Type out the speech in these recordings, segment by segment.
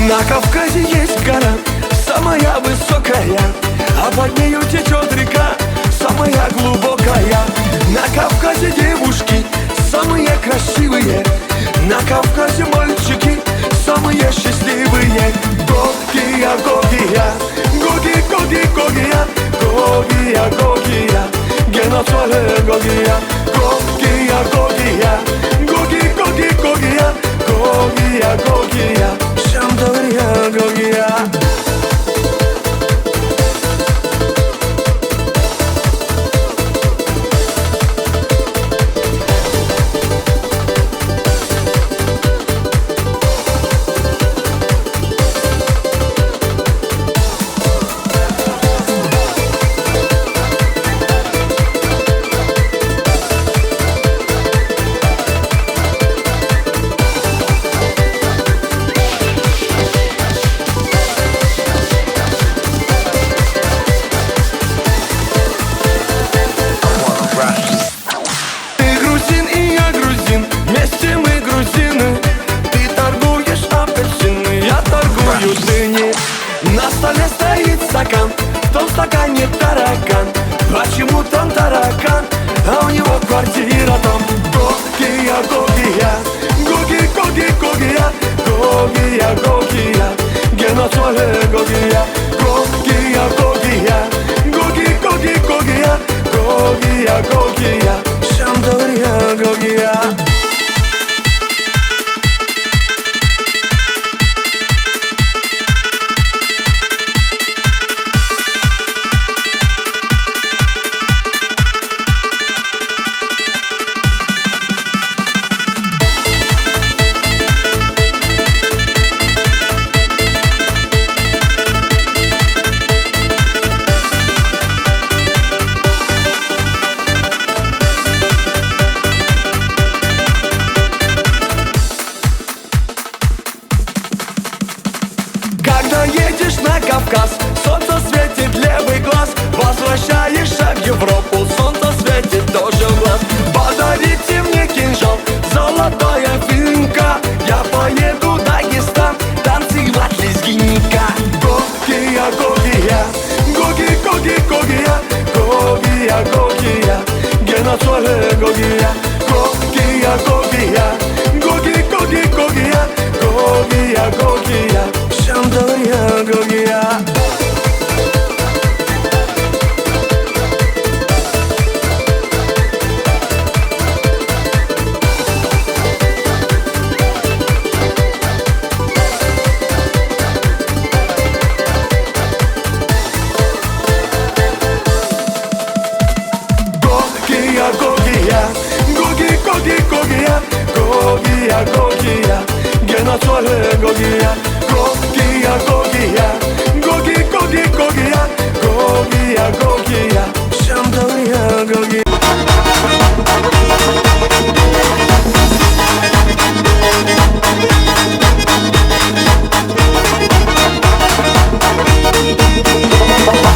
На Кавказе есть гора, самая высокая, а под нею течет река, самая глубокая. На Кавказе девушки самые красивые, на Кавказе мальчики самые счастливые. Гогия, Гогия, Гоги, Гоги, Гогия, Гогия, Гогия, геноцвале Гогия. Гогия, Гогия, Гоги, Гоги, Гогия, Гогия, Гогия, Шамдория, Гогия. На столе стоит стакан, в том стакане таракан. Почему там таракан, а у него квартира там? Гогия, Гогия, Гоги, Гоги, Гогия, Гогия, Гогия, геноцвале Гогия. Гогия, Гогия, Гоги, Гоги, Гогия, Гогия, Гогия, Шамдория, Гогия. Кавказ, солнце светит левый глаз, возвращаешься в Европу, солнце светит тоже в глаз. Подарите мне кинжал, золотая финка, я поеду в Дагестан танцевать лезгинка. Гогия, Гогия, Гоги, Гоги, Гогия, Гогия, Гогия, геноцвале Гогия. Гогия, Гогия, Гоги, Гоги, Гогия, Гогия, Гогия, Шамдория, Гогия. Гогия, Гогия, Гоги, Гоги, Гогия, Гогия, Гогия, геноцвале Гогия. Гогия, Гогия, Гоги, Гоги, Гогия, Гогия, Гогия, Шамдория, Гогия.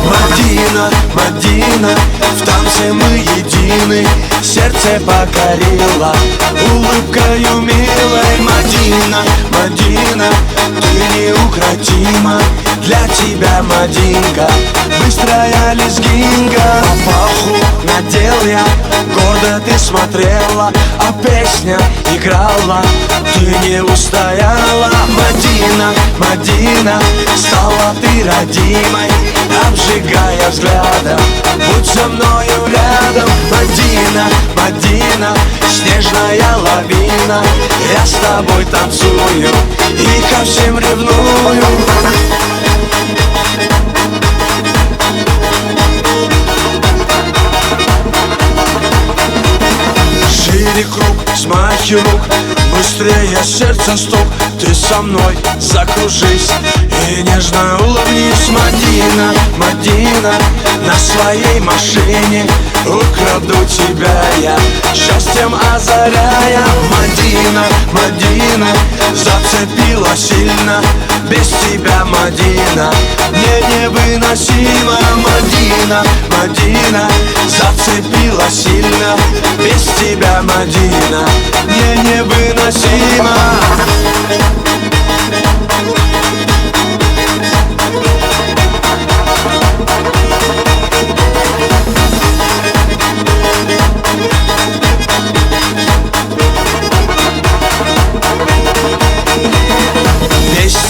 Мадина, Мадина, в танце мы едины, сердце покорила улыбкою милой. Мадина, Мадина, ты неукротима, для тебя, Мадинка, быстрая лезгинка. Папаху надел я, гордо ты смотрела, а песня играла, ты не устояла. Мадина, Мадина, стала ты родимой, обжигая взглядом, будь со мною рядом. Мадина, Мадина, снежная лавина, я с тобой танцую и ко всем ревную. Шире круг, смахи рук, быстрее сердце стук, ты со мной закружись и нежно улыбнись. Мадина, Мадина, на своей машине украду тебя я, счастьем озаряя. Мадина, Мадина, зацепила сильно, без тебя, Мадина, мне невыносимо. Мадина, Мадина, зацепила сильно, без тебя, Мадина, мне невыносимо.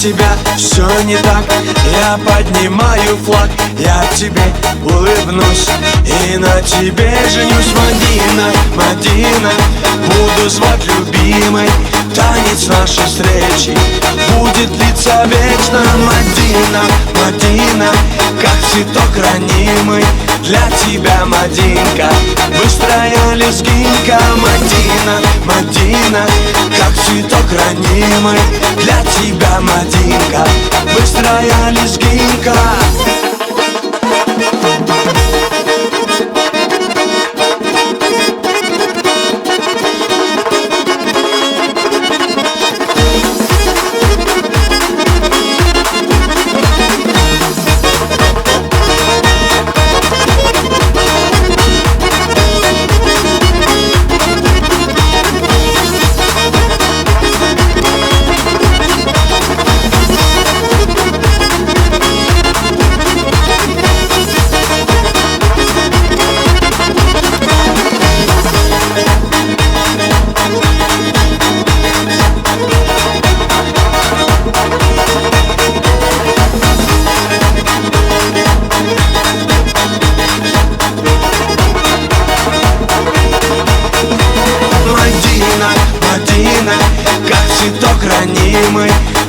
тебя все не так. Я поднимаю флаг, я тебе улыбнусь и на тебе женюсь. Мадина, Мадина, буду звать любимой. Танец нашей встречи будет длиться вечно. Мадина, Мадина, как цветок ранимый для тебя, Мадинка, быстрая лезгинка. Мадина, Мадина, как цветок ранимый для тебя, Мадинка, быстрая лезгинка.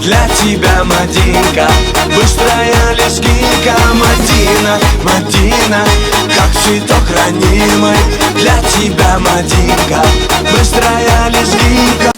Для тебя, Мадинка, быстрая лезгинка. Мадина, Мадина, как цветок ранимый для тебя, Мадинка, быстрая лезгинка.